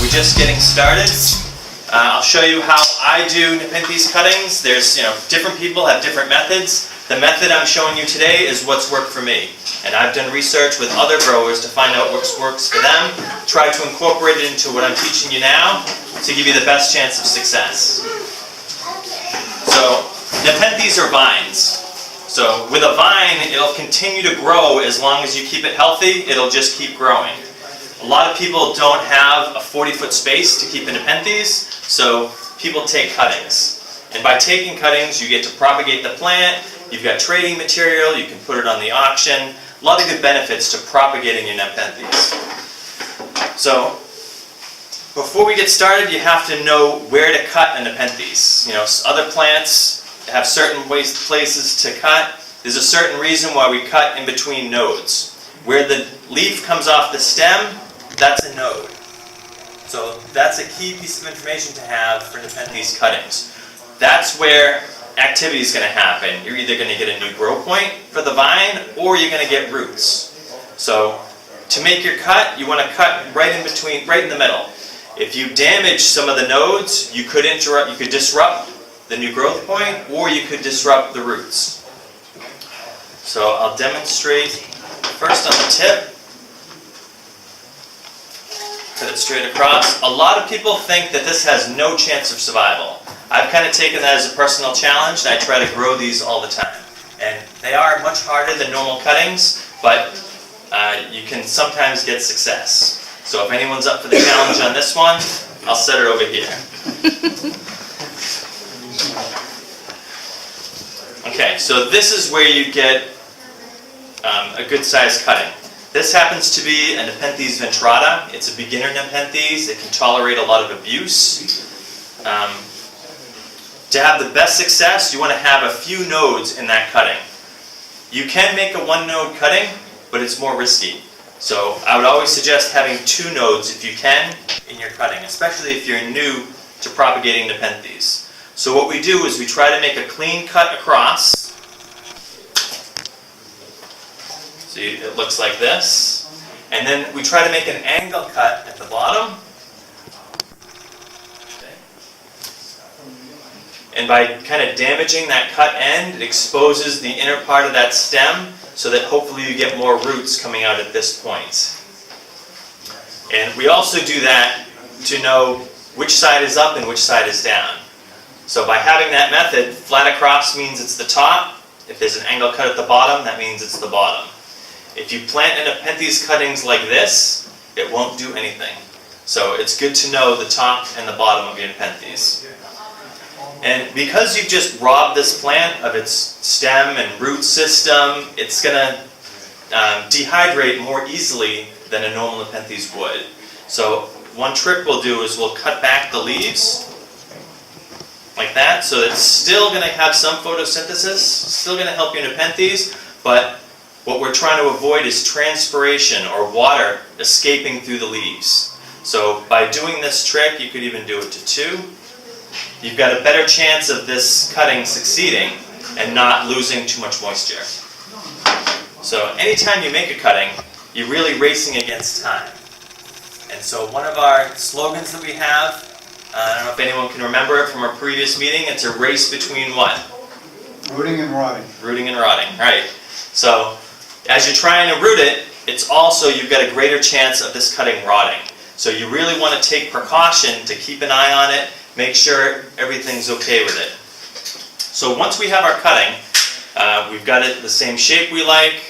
We're just getting started. I'll show you how I do Nepenthes cuttings. There's, different people have different methods. The method I'm showing you today is what's worked for me. And I've done research with other growers to find out what works for them, try to incorporate it into what I'm teaching you now to give you the best chance of success. So, Nepenthes are vines. So with a vine, it'll continue to grow as long as you keep it healthy. It'll just keep growing. A lot of people don't have a 40-foot space to keep a Nepenthes, so people take cuttings. And by taking cuttings, you get to propagate the plant. You've got trading material. You can put it on the auction. A lot of good benefits to propagating your Nepenthes. So before we get started, you have to know where to cut a Nepenthes. Other plants have certain places to cut. There's a certain reason why we cut in between nodes. Where the leaf comes off the stem, that's a node. So that's a key piece of information to have for Nepenthes cuttings. That's where activity is going to happen. You're either going to get a new grow point for the vine, or you're going to get roots. So to make your cut, you want to cut right in between, right in the middle. If you damage some of the nodes, you could disrupt the new growth point, or you could disrupt the roots. So I'll demonstrate first on the tip. Cut it straight across. A lot of people think that this has no chance of survival. I've kind of taken that as a personal challenge, and I try to grow these all the time. And they are much harder than normal cuttings, but you can sometimes get success. So if anyone's up for the challenge on this one, I'll set it over here. Okay, so this is where you get a good sized cutting. This happens to be a Nepenthes ventrata. It's a beginner Nepenthes. It can tolerate a lot of abuse. To have the best success, you want to have a few nodes in that cutting. You can make a one-node cutting, but it's more risky. So I would always suggest having 2 nodes if you can in your cutting, especially if you're new to propagating Nepenthes. So what we do is we try to make a clean cut across. So it looks like this. And then we try to make an angle cut at the bottom. And by kind of damaging that cut end, it exposes the inner part of that stem so that hopefully you get more roots coming out at this point. And we also do that to know which side is up and which side is down. So by having that method, flat across means it's the top. If there's an angle cut at the bottom, that means it's the bottom. If you plant a Nepenthes cuttings like this, it won't do anything. So it's good to know the top and the bottom of your Nepenthes. And because you've just robbed this plant of its stem and root system, it's going to dehydrate more easily than a normal Nepenthes would. So one trick we'll do is we'll cut back the leaves like that, so it's still going to have some photosynthesis, still going to help your Nepenthes, but what we're trying to avoid is transpiration or water escaping through the leaves. So by doing this trick, you could even do it to 2. You've got a better chance of this cutting succeeding and not losing too much moisture. So anytime you make a cutting, you're really racing against time. And so one of our slogans that we have, I don't know if anyone can remember it from our previous meeting, it's a race between what? Rooting and rotting. Rooting and rotting, right. So as you're trying to root it, it's also, you've got a greater chance of this cutting rotting. So you really want to take precaution to keep an eye on it, make sure everything's okay with it. So once we have our cutting, we've got it the same shape we like.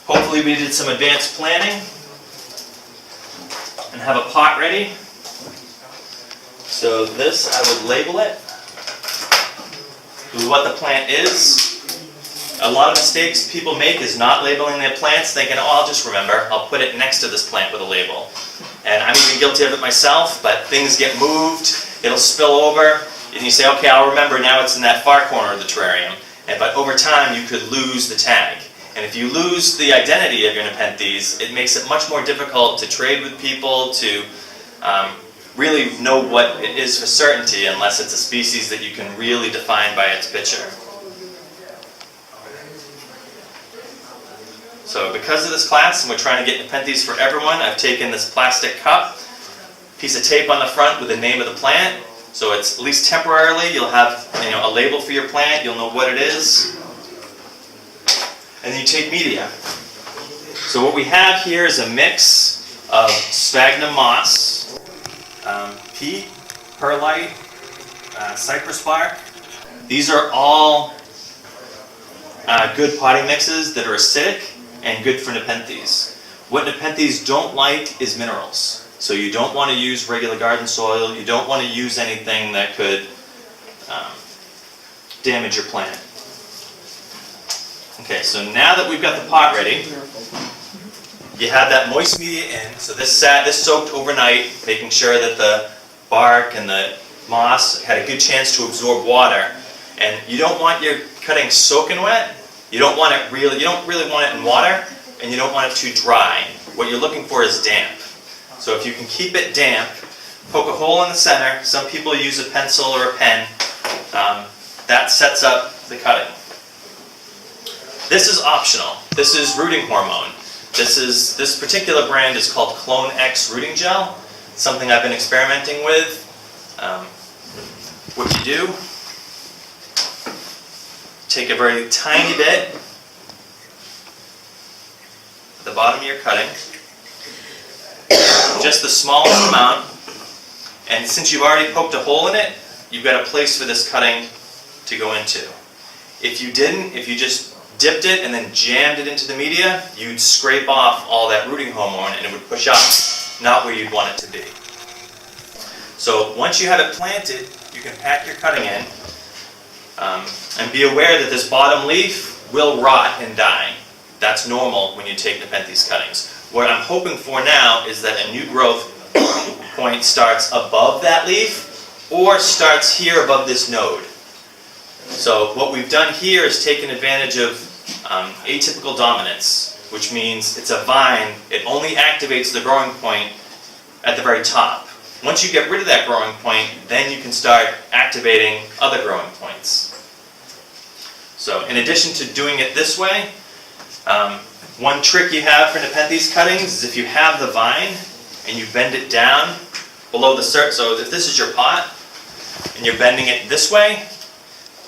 Hopefully we did some advanced planning and have a pot ready. So this, I would label it with what the plant is. A lot of mistakes people make is not labeling their plants, thinking, oh, I'll just remember, I'll put it next to this plant with a label. And I'm even guilty of it myself, but things get moved, it'll spill over, and you say, okay, I'll remember, now it's in that far corner of the terrarium. But over time, you could lose the tag. And if you lose the identity of your Nepenthes, it makes it much more difficult to trade with people, to really know what it is for certainty, unless it's a species that you can really define by its picture. So because of this class, and we're trying to get Nepenthes for everyone, I've taken this plastic cup. piece of tape on the front with the name of the plant. So it's at least temporarily, you'll have a label for your plant, you'll know what it is. And then you take media. So what we have here is a mix of sphagnum moss, peat, perlite, cypress bark. These are all good potting mixes that are acidic and good for Nepenthes. What Nepenthes don't like is minerals. So you don't want to use regular garden soil, you don't want to use anything that could damage your plant. Okay, so now that we've got the pot ready, you have that moist media in. So this soaked overnight, making sure that the bark and the moss had a good chance to absorb water. And you don't want your cutting soaking wet. You don't really want it in water, and you don't want it too dry. What you're looking for is damp. So if you can keep it damp, poke a hole in the center. Some people use a pencil or a pen. That sets up the cutting. This is optional. This is rooting hormone. This particular brand is called Clone X Rooting Gel. Something I've been experimenting with. What you do, take a very tiny bit at the bottom of your cutting, just the smallest amount, and since you've already poked a hole in it, you've got a place for this cutting to go into. If you didn't, if you just dipped it and then jammed it into the media, you'd scrape off all that rooting hormone and it would push up, not where you'd want it to be. So once you have it planted, you can pack your cutting in, and be aware that this bottom leaf will rot and die. That's normal when you take Nepenthes cuttings. What I'm hoping for now is that a new growth point starts above that leaf or starts here above this node. So what we've done here is taken advantage of atypical dominance, which means it's a vine. It only activates the growing point at the very top. Once you get rid of that growing point, then you can start activating other growing points. So in addition to doing it this way, one trick you have for Nepenthes cuttings is if you have the vine and you bend it down below the surface. So if this is your pot and you're bending it this way,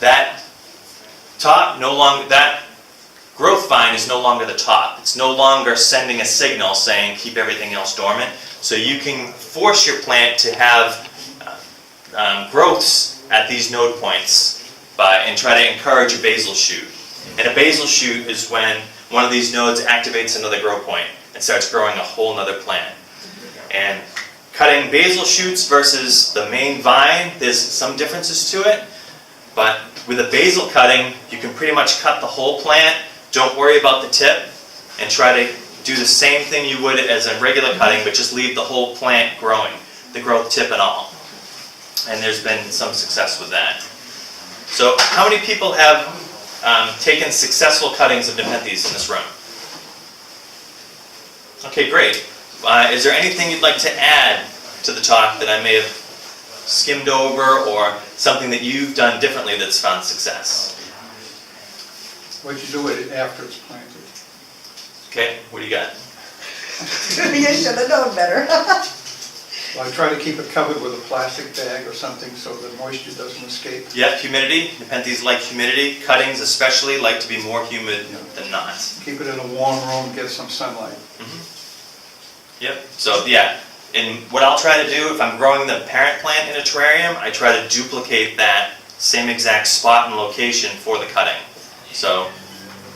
that growth vine is no longer the top. It's no longer sending a signal saying keep everything else dormant. So you can force your plant to have growths at these node points and try to encourage a basal shoot. And a basal shoot is when one of these nodes activates another grow point and starts growing a whole nother plant. And cutting basal shoots versus the main vine, there's some differences to it. But with a basal cutting, you can pretty much cut the whole plant. Don't worry about the tip, and try to do the same thing you would as a regular cutting, but just leave the whole plant growing, the growth tip and all. And there's been some success with that. So how many people have taken successful cuttings of Nepenthes in this room? Okay, great. Is there anything you'd like to add to the talk that I may have skimmed over, or something that you've done differently that's found success? What you do with it after it's planted. Okay, what do you got? You should have known better. Well, I try to keep it covered with a plastic bag or something so the moisture doesn't escape. Yep, humidity. Nepenthes like humidity. Cuttings especially like to be more humid than not. Keep it in a warm room, get some sunlight. Mm-hmm. Yep, so yeah. And what I'll try to do, if I'm growing the parent plant in a terrarium, I try to duplicate that same exact spot and location for the cutting. So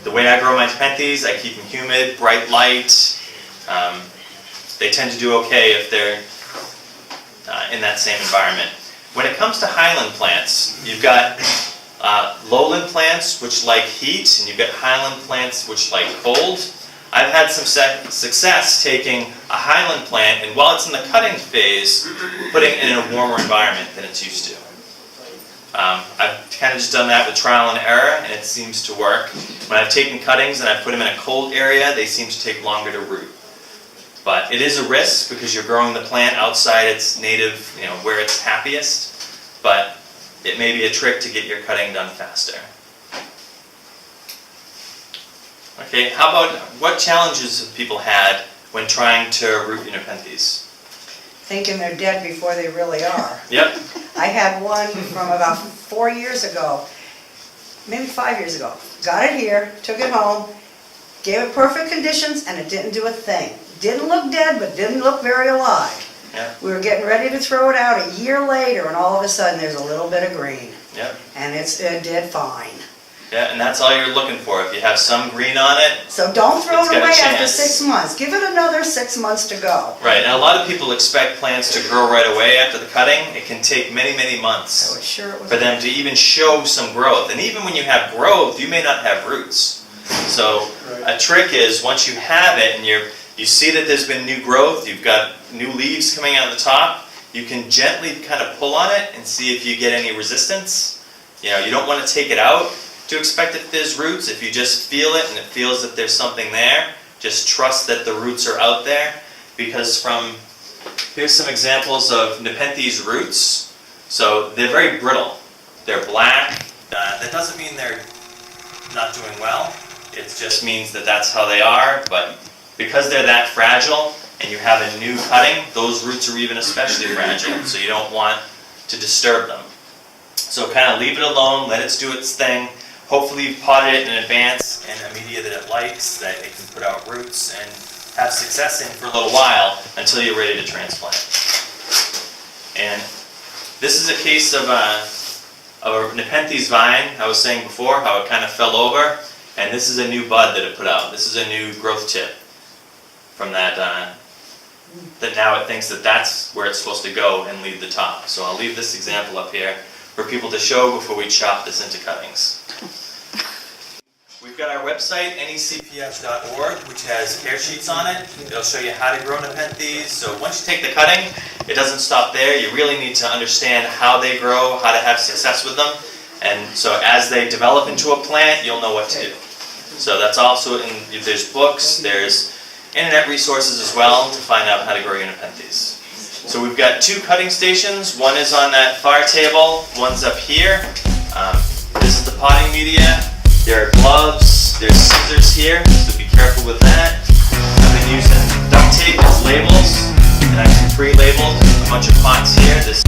the way I grow my Nepenthes, I keep them humid, bright light. They tend to do okay if they're in that same environment. When it comes to highland plants, you've got lowland plants which like heat, and you've got highland plants which like cold. I've had some success taking a highland plant, and while it's in the cutting phase, putting it in a warmer environment than it's used to. I've kind of just done that with trial and error, and it seems to work. When I've taken cuttings and I've put them in a cold area, they seem to take longer to root. But it is a risk because you're growing the plant outside its native, where it's happiest. But it may be a trick to get your cutting done faster. Okay, how about what challenges have people had when trying to root your Nepenthes? thinking they're dead before they really are. Yep. I had one from about 4 years ago, maybe 5 years ago. Got it here, took it home, gave it perfect conditions, and it didn't do a thing. Didn't look dead, but didn't look very alive. Yeah. We were getting ready to throw it out a year later, and all of a sudden there's a little bit of green. Yep. And it did fine. Yeah, and that's all you're looking for. If you have some green on it, So don't throw It's it got a away after chance. 6 months. Give it another 6 months to go. right, and a lot of people expect plants to grow right away after the cutting. It can take many, many I months was sure it was. for them to even show some growth. And even when you have growth, you may not have roots. So a trick is once you have it and you see that there's been new growth, you've got new leaves coming out of the top, you can gently kind of pull on it and see if you get any resistance. You know, you don't want to take it out to expect if there's roots. If you just feel it and it feels that there's something there, just trust that the roots are out there. Because here's some examples of Nepenthes roots. So they're very brittle. They're black. That doesn't mean they're not doing well. It just means that that's how they are. But because they're that fragile and you have a new cutting, those roots are even especially fragile. So you don't want to disturb them. So kind of leave it alone, let it do its thing. Hopefully you've potted it in advance in a media that it likes, that it can put out roots and have success in for a little while until you're ready to transplant. And this is a case of a Nepenthes vine. I was saying before how it kind of fell over, and this is a new bud that it put out. This is a new growth tip from that now it thinks that that's where it's supposed to go and leave the top. So I'll leave this example up here for people to show before we chop this into cuttings. We've got our website, NECPS.org, which has care sheets on it. It'll show you how to grow Nepenthes. So once you take the cutting, it doesn't stop there. You really need to understand how they grow, how to have success with them. And so as they develop into a plant, you'll know what to do. So that's also there's books, there's internet resources as well to find out how to grow your Nepenthes. So we've got 2 cutting stations. One is on that far table, one's up here. This is the potting media. There are gloves, there's scissors here, so be careful with that. I've been using duct tape as labels, and I've pre-labeled a bunch of pots here. This